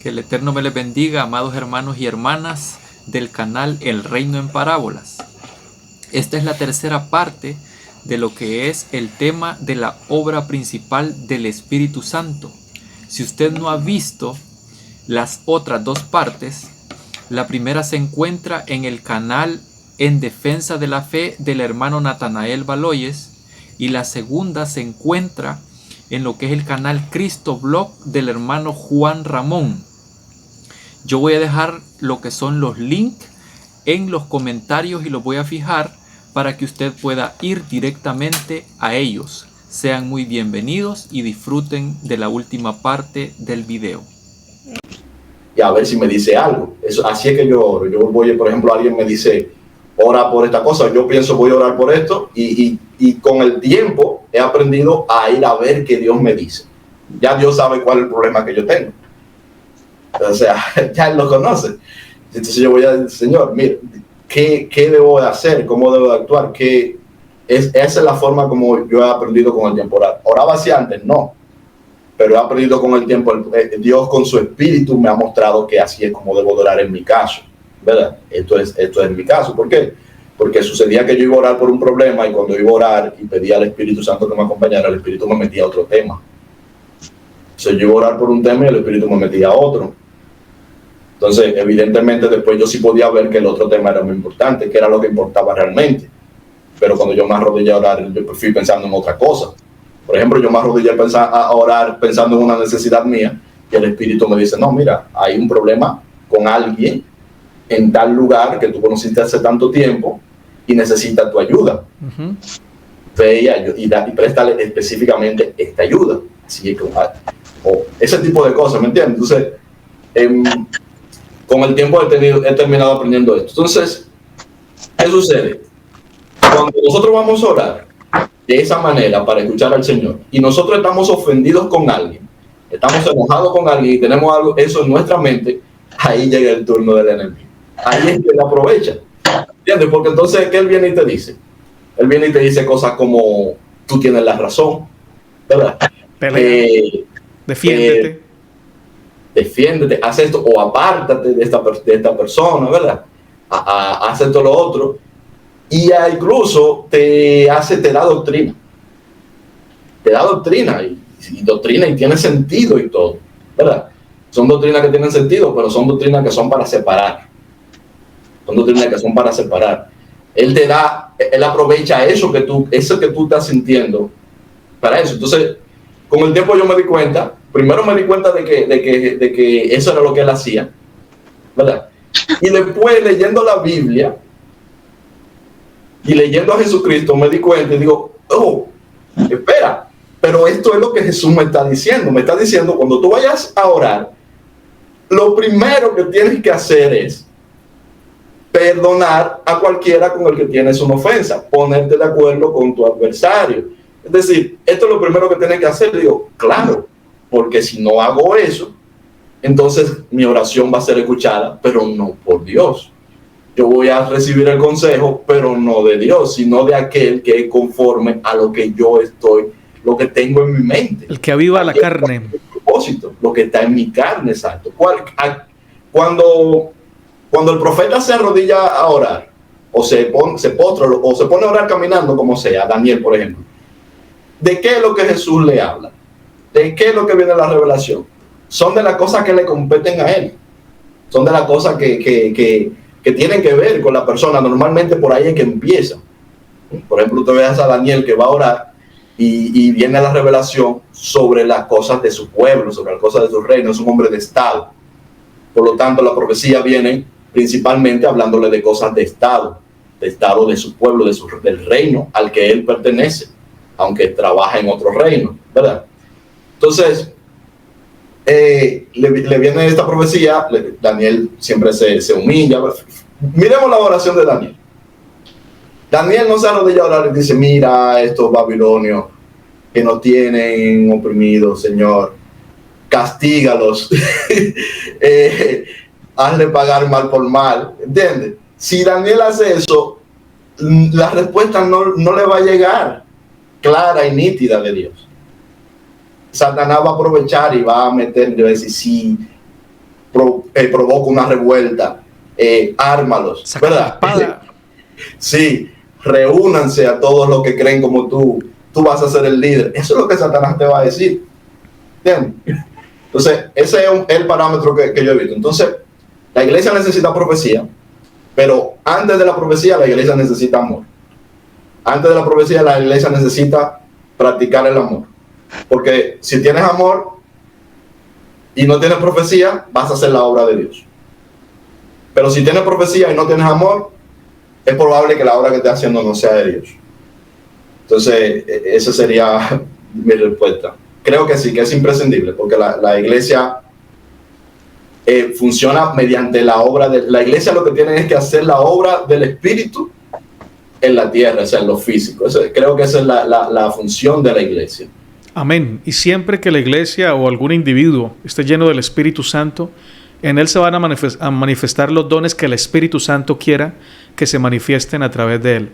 Que el Eterno me les bendiga, amados hermanos y hermanas del canal El Reino en Parábolas. Esta es la tercera parte de lo que es el tema de la obra principal del Espíritu Santo. Si usted no ha visto las otras dos partes, la primera se encuentra en el canal En Defensa de la Fe del hermano Natanael Baloyes y la segunda se encuentra en lo que es el canal Cristo Blog del hermano Juan Ramón. Yo voy a dejar lo que son los links en los comentarios y los voy a fijar para que usted pueda ir directamente a ellos. Sean muy bienvenidos y disfruten de la última parte del video. Y a ver si me dice algo. Eso, así es que yo oro. Yo voy, por ejemplo, alguien me dice, ora por esta cosa. Yo pienso, voy a orar por esto. Y con el tiempo he aprendido a ir a ver qué Dios me dice. Ya Dios sabe cuál es el problema que yo tengo. O sea, ya Él lo conoce. Entonces yo voy a decir, Señor, mira, ¿qué debo de hacer? ¿Cómo debo de actuar? Esa es la forma como yo he aprendido con el tiempo. ¿Oraba así antes? No. Pero he aprendido con el tiempo. Dios con su espíritu me ha mostrado que así es como debo de orar en mi caso. ¿Verdad? Esto es en mi caso. ¿Por qué? Porque sucedía que yo iba a orar por un problema y cuando iba a orar y pedía al Espíritu Santo que me acompañara, el Espíritu me metía a otro tema. Entonces yo iba a orar por un tema y el Espíritu me metía a otro. Entonces, evidentemente, después yo sí podía ver que el otro tema era muy importante, que era lo que importaba realmente. Pero cuando yo me arrodillé a orar, yo fui pensando en otra cosa. Por ejemplo, yo me arrodillé a orar pensando en una necesidad mía y el Espíritu me dice, no, mira, hay un problema con alguien en tal lugar que tú conociste hace tanto tiempo y necesita tu ayuda. Ve y préstale específicamente esta ayuda. Así que, ese tipo de cosas, ¿me entiendes? Entonces, con el tiempo he terminado aprendiendo esto. Entonces, ¿qué sucede? Cuando nosotros vamos a orar de esa manera para escuchar al Señor y nosotros estamos ofendidos con alguien, estamos enojados con alguien y tenemos algo, eso en nuestra mente, ahí llega el turno del enemigo. Ahí es que él aprovecha. ¿Entiendes? Porque entonces, ¿qué él viene y te dice? Él viene y te dice cosas como, tú tienes la razón, ¿verdad? Defiéndete. Defiéndete, haz esto o apártate de esta persona, ¿verdad? Haz esto lo otro. Y incluso te da doctrina. Te da doctrina y doctrina y tiene sentido y todo, ¿verdad? Son doctrinas que tienen sentido, pero son doctrinas que son para separar. Son doctrinas que son para separar. Él aprovecha eso que tú estás sintiendo para eso. Entonces, con el tiempo yo me di cuenta, primero me di cuenta de que eso era lo que él hacía, ¿verdad? Y después leyendo la Biblia y leyendo a Jesucristo me di cuenta y digo, oh, espera, pero esto es lo que Jesús me está diciendo. Me está diciendo, cuando tú vayas a orar, lo primero que tienes que hacer es perdonar a cualquiera con el que tienes una ofensa, ponerte de acuerdo con tu adversario. Es decir, esto es lo primero que tienes que hacer. Digo, claro, porque si no hago eso, entonces mi oración va a ser escuchada, pero no por Dios. Yo voy a recibir el consejo, pero no de Dios, sino de aquel que es conforme a lo que yo lo que tengo en mi mente. El que aviva la carne. Propósito, lo que está en mi carne, exacto. Cuando el profeta se arrodilla a orar, o se postra, o se pone a orar caminando, como sea, Daniel, por ejemplo, ¿de qué es lo que Jesús le habla? ¿De qué es lo que viene la revelación? Son de las cosas que le competen a él. Son de las cosas que tienen que ver con la persona. Normalmente por ahí es que empieza. Por ejemplo, usted ve a Daniel que va a orar y viene la revelación sobre las cosas de su pueblo, sobre las cosas de su reino. Es un hombre de Estado. Por lo tanto, la profecía viene principalmente hablándole de cosas de Estado de su pueblo, del reino al que él pertenece, aunque trabaja en otro reino, ¿verdad? Entonces, le viene esta profecía. Daniel siempre se humilla. Miremos la oración de Daniel. Daniel no se arrodilla a orar y dice, mira estos babilonios que nos tienen oprimidos, Señor, castígalos, hazle pagar mal por mal, ¿entiendes? Si Daniel hace eso, la respuesta no le va a llegar clara y nítida de Dios. Satanás va a aprovechar y va a meter, y va a decir, sí, provoca una revuelta, ármalos, saca la ¿verdad? espada. Sí, reúnanse a todos los que creen como tú vas a ser el líder. Eso es lo que Satanás te va a decir. ¿Entiendes? Entonces, ese es el parámetro que yo he visto. Entonces, la iglesia necesita profecía, pero antes de la profecía, la iglesia necesita amor. Antes de la profecía, la iglesia necesita practicar el amor. Porque si tienes amor y no tienes profecía, vas a hacer la obra de Dios. Pero si tienes profecía y no tienes amor, es probable que la obra que estés haciendo no sea de Dios. Entonces, esa sería mi respuesta. Creo que sí, que es imprescindible, porque la iglesia funciona mediante la obra de... La iglesia lo que tiene es que hacer la obra del Espíritu en la tierra, o sea, en lo físico. Creo que esa es la función de la iglesia. Amén. Y siempre que la iglesia o algún individuo esté lleno del Espíritu Santo, en él se van a manifestar los dones que el Espíritu Santo quiera que se manifiesten a través de él.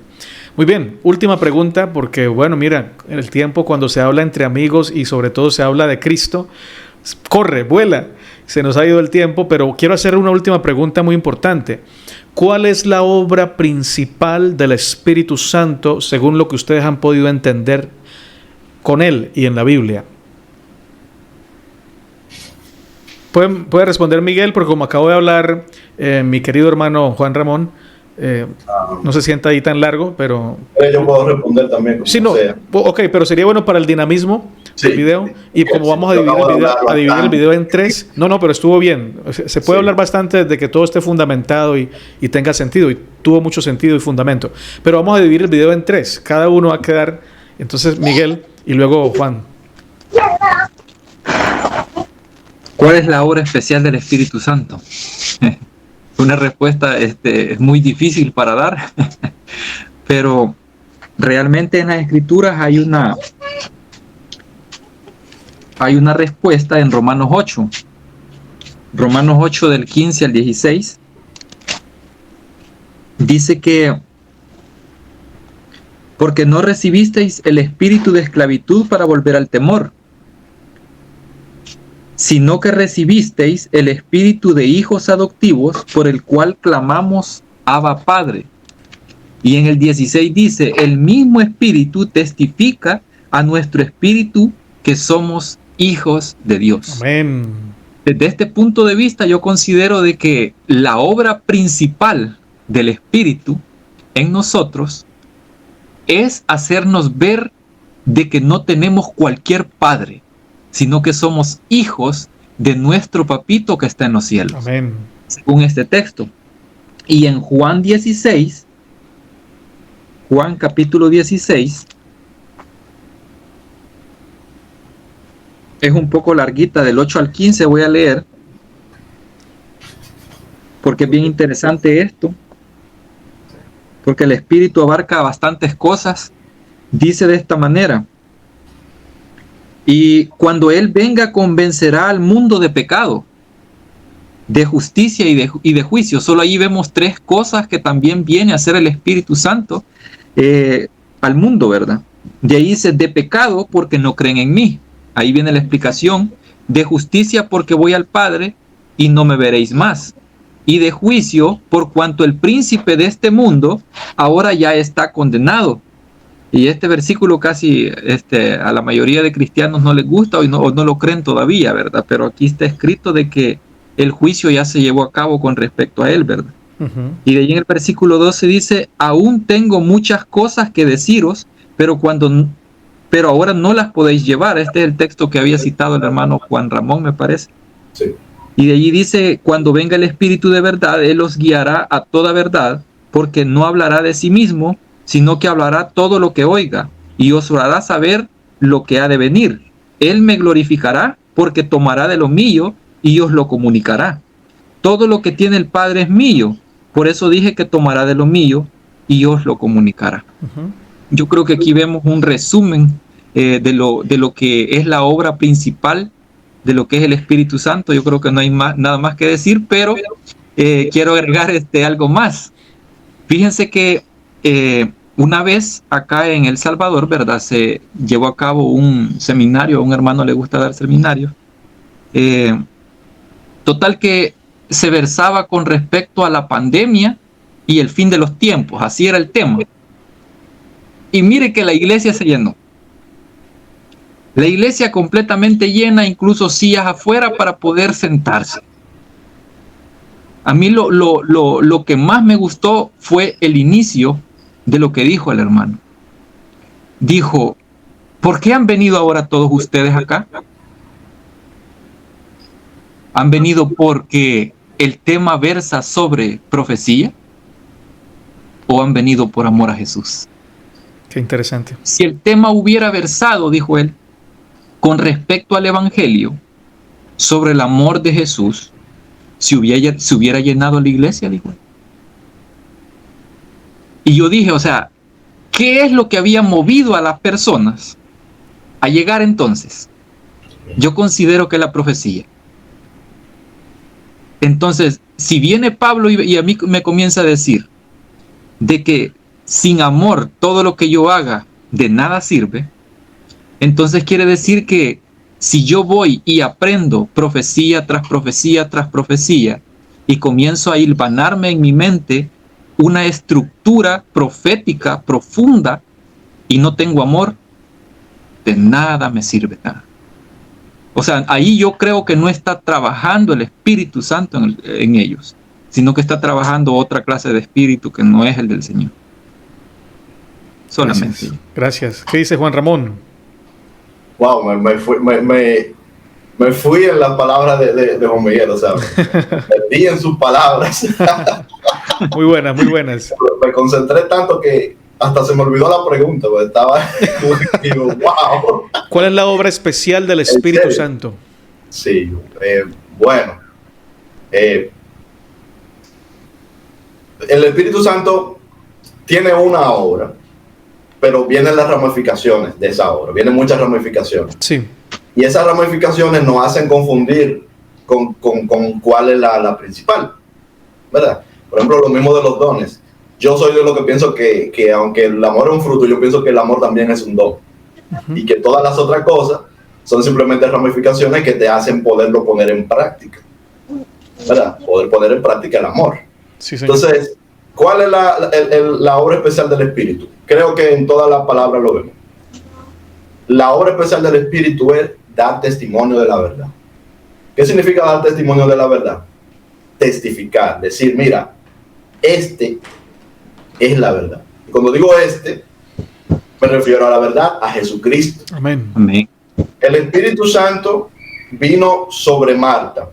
Muy bien, última pregunta, porque bueno, mira, el tiempo cuando se habla entre amigos y sobre todo se habla de Cristo, corre, vuela, se nos ha ido el tiempo, pero quiero hacer una última pregunta muy importante. ¿Cuál es la obra principal del Espíritu Santo según lo que ustedes han podido entender con él y en la Biblia? Puede responder Miguel, porque como acabo de hablar, mi querido hermano Juan Ramón, no se sienta ahí tan largo, pero... Yo puedo responder también. Como sí, no, sea. Ok, pero sería bueno para el dinamismo del video. Y como vamos a dividir el video en tres... No, pero estuvo bien. Se puede hablar bastante de que todo esté fundamentado y tenga sentido. Y tuvo mucho sentido y fundamento. Pero vamos a dividir el video en tres. Cada uno va a quedar... Entonces Miguel y luego Juan. ¿Cuál es la obra especial del Espíritu Santo? Una respuesta es muy difícil para dar, pero realmente en las Escrituras hay una respuesta en Romanos 8. Romanos 8 del 15 al 16 dice que porque no recibisteis el espíritu de esclavitud para volver al temor, sino que recibisteis el espíritu de hijos adoptivos, por el cual clamamos Abba Padre. Y en el 16 dice, el mismo espíritu testifica a nuestro espíritu que somos hijos de Dios. Amén. Desde este punto de vista yo considero de que la obra principal del espíritu en nosotros es hacernos ver de que no tenemos cualquier padre, sino que somos hijos de nuestro papito que está en los cielos. Amén. Según este texto. Y en Juan 16, Juan capítulo 16, es un poco larguita, del 8 al 15 voy a leer, porque es bien interesante esto, porque el Espíritu abarca bastantes cosas. Dice de esta manera: y cuando Él venga, convencerá al mundo de pecado, de justicia y de juicio. Solo ahí vemos tres cosas que también viene a hacer el Espíritu Santo al mundo, ¿verdad? De ahí dice: de pecado, porque no creen en mí. Ahí viene la explicación. De justicia, porque voy al Padre y no me veréis más. Y de juicio, por cuanto el príncipe de este mundo ahora ya está condenado. Y este versículo casi a la mayoría de cristianos no les gusta o no lo creen todavía, ¿verdad? Pero aquí está escrito de que el juicio ya se llevó a cabo con respecto a él, ¿verdad? Uh-huh. Y de ahí en el versículo 12 dice: aún tengo muchas cosas que deciros, pero ahora no las podéis llevar. Este es el texto que había citado el hermano Juan Ramón, me parece. Sí. Y de allí dice: cuando venga el Espíritu de verdad, Él os guiará a toda verdad, porque no hablará de sí mismo, sino que hablará todo lo que oiga, y os hará saber lo que ha de venir. Él me glorificará, porque tomará de lo mío y os lo comunicará. Todo lo que tiene el Padre es mío, por eso dije que tomará de lo mío y os lo comunicará. Uh-huh. Yo creo que aquí vemos un resumen de lo que es la obra principal de lo que es el Espíritu Santo. Yo creo que no hay nada más que decir, pero quiero agregar algo más. Fíjense que una vez acá en El Salvador, ¿verdad?, se llevó a cabo un seminario. A un hermano le gusta dar seminarios, Total que se versaba con respecto a la pandemia y el fin de los tiempos, así era el tema. Y mire que la iglesia se llenó. La iglesia completamente llena, incluso sillas afuera para poder sentarse. A mí lo que más me gustó fue el inicio de lo que dijo el hermano. Dijo, ¿por qué han venido ahora todos ustedes acá? ¿Han venido porque el tema versa sobre profecía? ¿O han venido por amor a Jesús? Qué interesante. Si el tema hubiera versado, dijo él, con respecto al evangelio, sobre el amor de Jesús, se hubiera llenado la iglesia, dijo él. Y yo dije, o sea, ¿qué es lo que había movido a las personas a llegar entonces? Yo considero que la profecía. Entonces, si viene Pablo y a mí me comienza a decir de que sin amor todo lo que yo haga de nada sirve, entonces quiere decir que si yo voy y aprendo profecía tras profecía tras profecía y comienzo a hilvanarme en mi mente una estructura profética profunda y no tengo amor, de nada me sirve nada. O sea, ahí yo creo que no está trabajando el Espíritu Santo en ellos, sino que está trabajando otra clase de espíritu que no es el del Señor. Solamente. Gracias. ¿Qué dice Juan Ramón? Wow, me fui en las palabras de Juan Miguel, o sea, me perdí en sus palabras. Muy buenas, muy buenas. Me concentré tanto que hasta se me olvidó la pregunta, porque estaba digo, wow. ¿Cuál es la obra especial del Espíritu Santo? Sí, bueno, el Espíritu Santo tiene una obra, pero vienen las ramificaciones de esa obra, vienen muchas ramificaciones. Sí. Y esas ramificaciones nos hacen confundir con cuál es la principal, ¿verdad? Por ejemplo, lo mismo de los dones. Yo soy de lo que pienso que aunque el amor es un fruto, yo pienso que el amor también es un don. Y que todas las otras cosas son simplemente ramificaciones que te hacen poderlo poner en práctica, ¿verdad? Poder poner en práctica el amor. Sí, señor. Entonces, ¿cuál es la obra especial del Espíritu? Creo que en todas las palabras lo vemos. La obra especial del Espíritu es dar testimonio de la verdad. ¿Qué significa dar testimonio de la verdad? Testificar, decir, mira, este es la verdad. Y cuando digo me refiero a la verdad, a Jesucristo. Amén. Amén. El Espíritu Santo vino sobre Marta,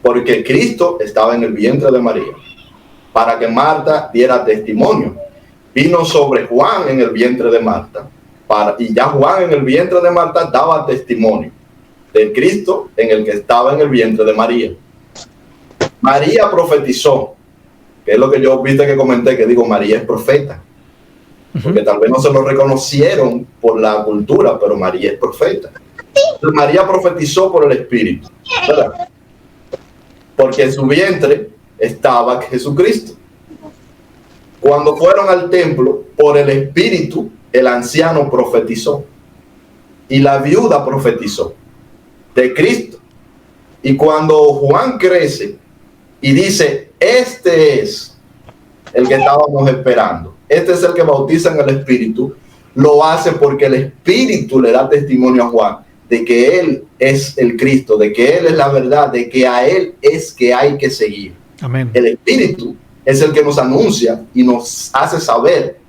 porque Cristo estaba en el vientre de María, para que Marta diera testimonio. Vino sobre Juan en el vientre de Marta, y ya Juan en el vientre de Marta daba testimonio del Cristo en el que estaba en el vientre de María. María profetizó, que es lo que yo viste que comenté, que digo, María es profeta, porque tal vez no se lo reconocieron por la cultura, pero María es profeta. Entonces, María profetizó por el Espíritu, ¿verdad? Porque en su vientre estaba Jesucristo. Cuando fueron al templo, por el Espíritu, el anciano profetizó y la viuda profetizó de Cristo. Y cuando Juan crece y dice, este es el que estábamos esperando, este es el que bautiza en el Espíritu, lo hace porque el Espíritu le da testimonio a Juan de que él es el Cristo, de que él es la verdad, de que a él es que hay que seguir. Amén. El Espíritu es el que nos anuncia y nos hace saber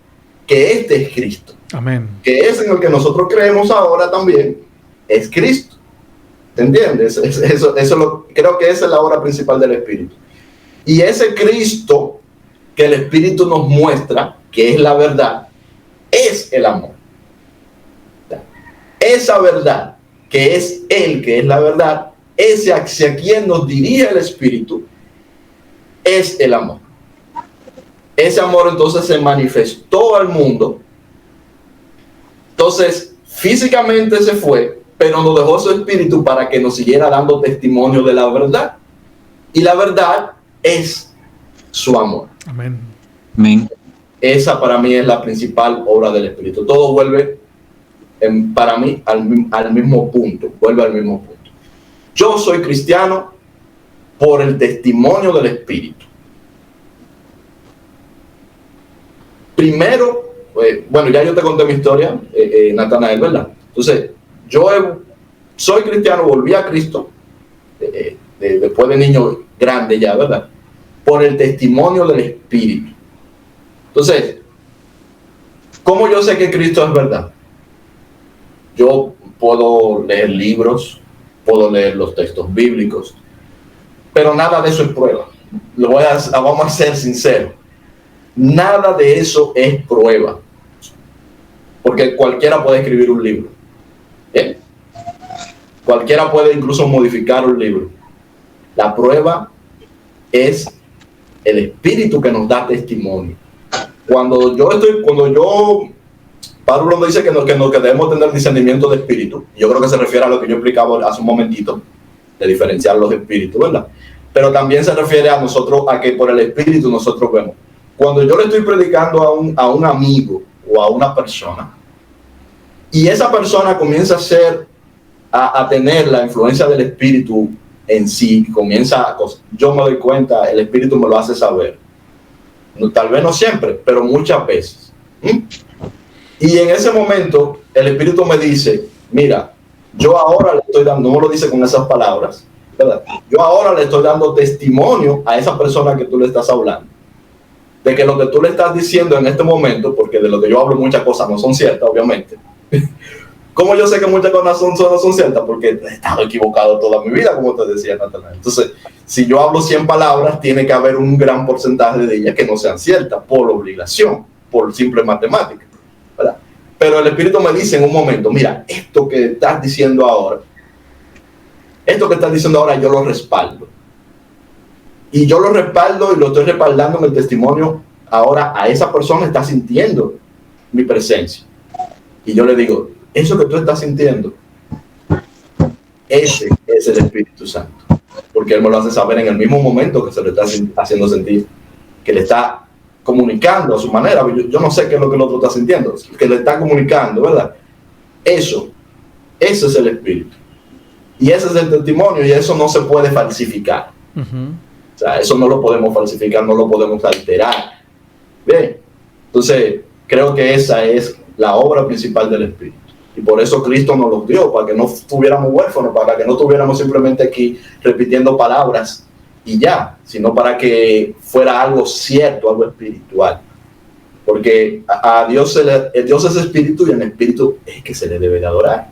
que este es Cristo. Amén. Que es en el que nosotros creemos ahora también es Cristo. ¿Te entiendes? Creo que esa es la obra principal del Espíritu. Y ese Cristo que el Espíritu nos muestra, que es la verdad, es el amor. Esa verdad, que es Él, que es la verdad, ese hacia quien nos dirige el Espíritu, es el amor. Ese amor entonces se manifestó al mundo. Entonces, físicamente se fue, pero nos dejó su Espíritu para que nos siguiera dando testimonio de la verdad. Y la verdad es su amor. Amén. Amén. Esa para mí es la principal obra del Espíritu. Todo vuelve, para mí, al mismo punto. Vuelve al mismo punto. Yo soy cristiano por el testimonio del Espíritu. Primero, bueno, ya yo te conté mi historia, Natanael, ¿verdad? Entonces, soy cristiano, volví a Cristo, después de niño grande ya, ¿verdad? Por el testimonio del Espíritu. Entonces, ¿cómo yo sé que Cristo es verdad? Yo puedo leer libros, puedo leer los textos bíblicos, pero nada de eso es prueba. Vamos a ser sinceros. Nada de eso es prueba. Porque cualquiera puede escribir un libro. ¿Bien? Cualquiera puede incluso modificar un libro. La prueba es el Espíritu que nos da testimonio. Pablo nos dice que debemos tener discernimiento de espíritu. Yo creo que se refiere a lo que yo explicaba hace un momentito, de diferenciar los espíritus, ¿verdad? Pero también se refiere a nosotros, a que por el espíritu nosotros vemos. Cuando yo le estoy predicando a un amigo o a una persona, y esa persona comienza a tener la influencia del espíritu en sí, yo me doy cuenta, el espíritu me lo hace saber. Tal vez no siempre, pero muchas veces. Y en ese momento, el espíritu me dice, mira, yo ahora le estoy dando, no me lo dice con esas palabras, ¿verdad? Yo ahora le estoy dando testimonio a esa persona que tú le estás hablando, de que lo que tú le estás diciendo en este momento, porque de lo que yo hablo muchas cosas no son ciertas, obviamente. ¿Cómo yo sé que muchas cosas no son ciertas? Porque he estado equivocado toda mi vida, como te decía, Natanael. Entonces, si yo hablo 100 palabras, tiene que haber un gran porcentaje de ellas que no sean ciertas, por obligación, por simple matemática, ¿verdad? Pero el Espíritu me dice en un momento, mira, esto que estás diciendo ahora, yo lo respaldo. Y yo lo respaldo y lo estoy respaldando en el testimonio. Ahora a esa persona está sintiendo mi presencia. Y yo le digo, eso que tú estás sintiendo, ese es el Espíritu Santo. Porque Él me lo hace saber en el mismo momento que se lo está haciendo sentir. Que le está comunicando a su manera. Yo no sé qué es lo que el otro está sintiendo. Que le está comunicando, ¿verdad? Ese es el Espíritu. Y ese es el testimonio y eso no se puede falsificar. O sea, eso no lo podemos falsificar, no lo podemos alterar. Bien, entonces creo que esa es la obra principal del Espíritu. Y por eso Cristo nos los dio, para que no estuviéramos huérfanos, para que no estuviéramos simplemente aquí repitiendo palabras y ya, sino para que fuera algo cierto, algo espiritual. Porque a Dios, Dios es espíritu y en espíritu es que se le debe de adorar.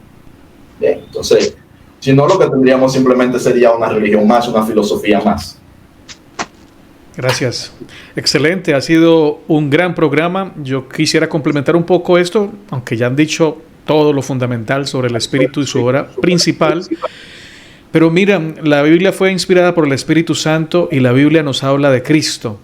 Bien, entonces, si no, lo que tendríamos simplemente sería una religión más, una filosofía más. Gracias. Excelente, ha sido un gran programa. Yo quisiera complementar un poco esto, aunque ya han dicho todo lo fundamental sobre el Espíritu y su obra principal. Pero mira, la Biblia fue inspirada por el Espíritu Santo y la Biblia nos habla de Cristo.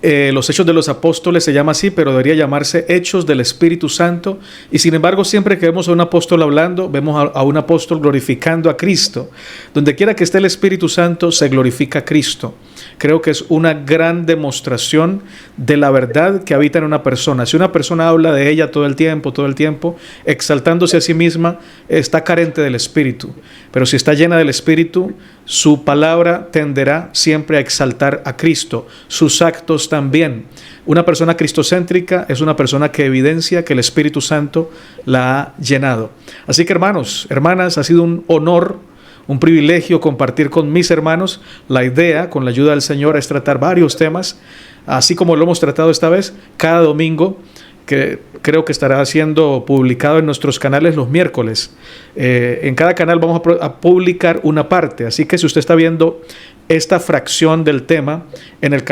Los Hechos de los Apóstoles se llama así, pero debería llamarse Hechos del Espíritu Santo. Y sin embargo, siempre que vemos a un apóstol hablando, vemos a un apóstol glorificando a Cristo. Donde quiera que esté el Espíritu Santo, se glorifica a Cristo. Creo que es una gran demostración de la verdad que habita en una persona. Si una persona habla de ella todo el tiempo, exaltándose a sí misma, está carente del Espíritu. Pero si está llena del Espíritu, su palabra tenderá siempre a exaltar a Cristo, sus actos también. Una persona cristocéntrica es una persona que evidencia que el Espíritu Santo la ha llenado. Así que hermanos, hermanas, ha sido un honor, un privilegio compartir con mis hermanos. La idea, con la ayuda del Señor, es tratar varios temas, así como lo hemos tratado esta vez, cada domingo, que creo que estará siendo publicado en nuestros canales los miércoles. En cada canal vamos a publicar una parte, así que si usted está viendo esta fracción del tema en el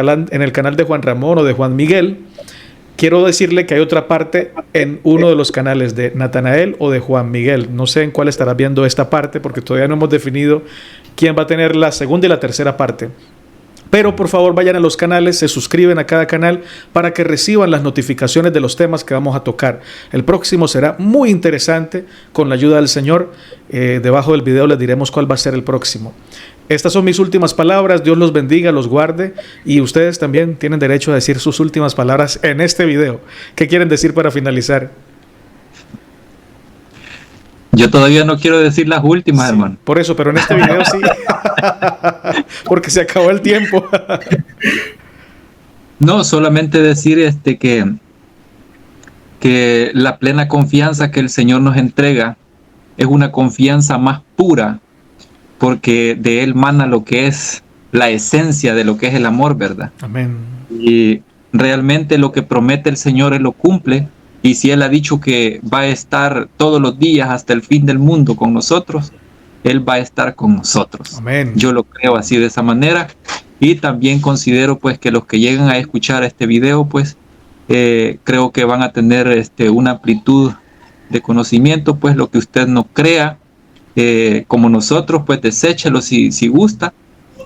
canal de Juan Ramón o de Juan Miguel, quiero decirle que hay otra parte en uno de los canales de Natanael o de Juan Miguel. No sé en cuál estará viendo esta parte porque todavía no hemos definido quién va a tener la segunda y la tercera parte. Pero por favor vayan a los canales, se suscriben a cada canal para que reciban las notificaciones de los temas que vamos a tocar. El próximo será muy interesante con la ayuda del Señor. Debajo del video les diremos cuál va a ser el próximo. Estas son mis últimas palabras. Dios los bendiga, los guarde. Y ustedes también tienen derecho a decir sus últimas palabras en este video. ¿Qué quieren decir para finalizar? Yo todavía no quiero decir las últimas, Sí, hermano. por eso, pero en este video sí. Porque se acabó el tiempo. No, solamente decir que la plena confianza que el Señor nos entrega es una confianza más pura, porque de Él mana lo que es la esencia de lo que es el amor, ¿verdad? Amén. Y realmente lo que promete el Señor, Él lo cumple. Y si Él ha dicho que va a estar todos los días hasta el fin del mundo con nosotros, Él va a estar con nosotros. Amén. Yo lo creo así, de esa manera. Y también considero pues que los que llegan a escuchar este video, pues creo que van a tener una amplitud de conocimiento. Pues lo que usted no crea, como nosotros, pues deséchelo si gusta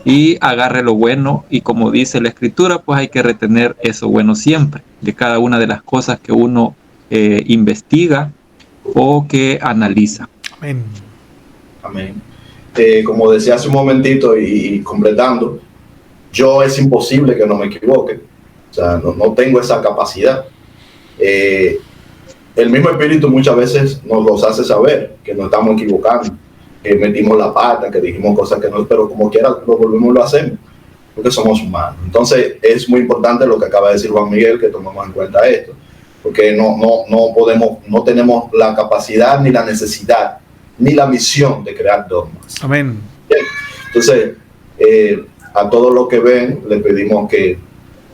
y agarre lo bueno, y como dice la escritura, pues hay que retener eso bueno siempre, de cada una de las cosas que uno investiga o que analiza. Amén. Amén. Como decía hace un momentito y completando, yo es imposible que no me equivoque. O sea, no tengo esa capacidad. El mismo Espíritu muchas veces nos los hace saber que nos estamos equivocando, que metimos la pata, que dijimos cosas que no, pero como quiera lo volvemos y lo hacemos, porque somos humanos. Entonces es muy importante lo que acaba de decir Juan Miguel, que tomemos en cuenta esto, porque no tenemos la capacidad ni la necesidad ni la misión de crear dogmas. Amén. Entonces, a todos los que ven, les pedimos que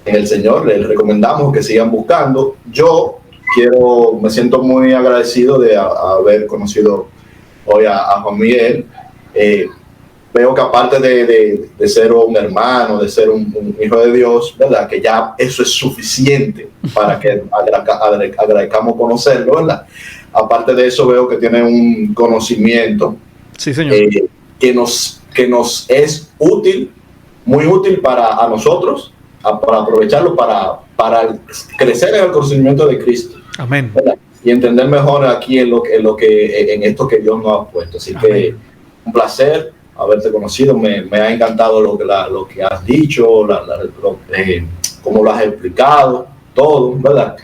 en el Señor, les recomendamos que sigan buscando. Yo me siento muy agradecido de haber conocido hoy a Juan Miguel. Veo que aparte de ser un hermano, de ser un hijo de Dios, ¿verdad? Que ya eso es suficiente para que agradezcamos conocerlo, ¿verdad? Aparte de eso, veo que tiene un conocimiento, sí, señor, que nos es útil, muy útil para nosotros, para aprovecharlo, para crecer en el conocimiento de Cristo. amén, ¿verdad? Y entender mejor aquí en esto que Dios nos ha puesto. Así amén. Que un placer haberte conocido. Me ha encantado lo que has dicho, cómo lo has explicado, todo, ¿verdad?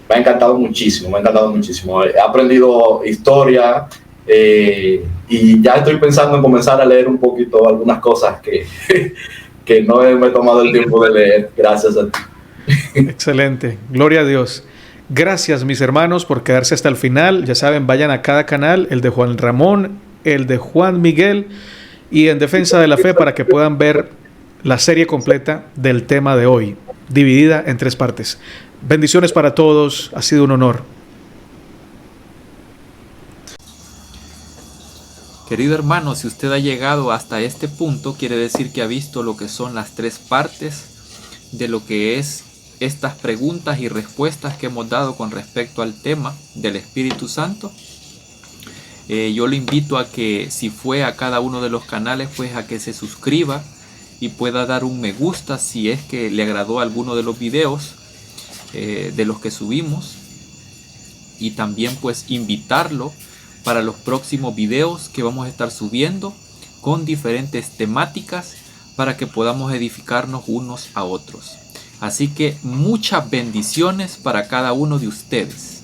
Me ha encantado muchísimo, He aprendido historia, y ya estoy pensando en comenzar a leer un poquito algunas cosas que no me he tomado el tiempo de leer. Gracias a ti. Excelente, gloria a Dios. Gracias, mis hermanos, por quedarse hasta el final. Ya saben, vayan a cada canal, el de Juan Ramón, el de Juan Miguel y En Defensa de la Fe, para que puedan ver la serie completa del tema de hoy, dividida en 3 partes. Bendiciones para todos, ha sido un honor. Querido hermano, si usted ha llegado hasta este punto, quiere decir que ha visto lo que son las 3 partes de lo que es estas preguntas y respuestas que hemos dado con respecto al tema del Espíritu Santo. Yo le invito a que, si fue a cada uno de los canales, pues a que se suscriba y pueda dar un me gusta si es que le agradó alguno de los videos de los que subimos, y también pues invitarlo para los próximos videos que vamos a estar subiendo con diferentes temáticas, para que podamos edificarnos unos a otros. Así que muchas bendiciones para cada uno de ustedes.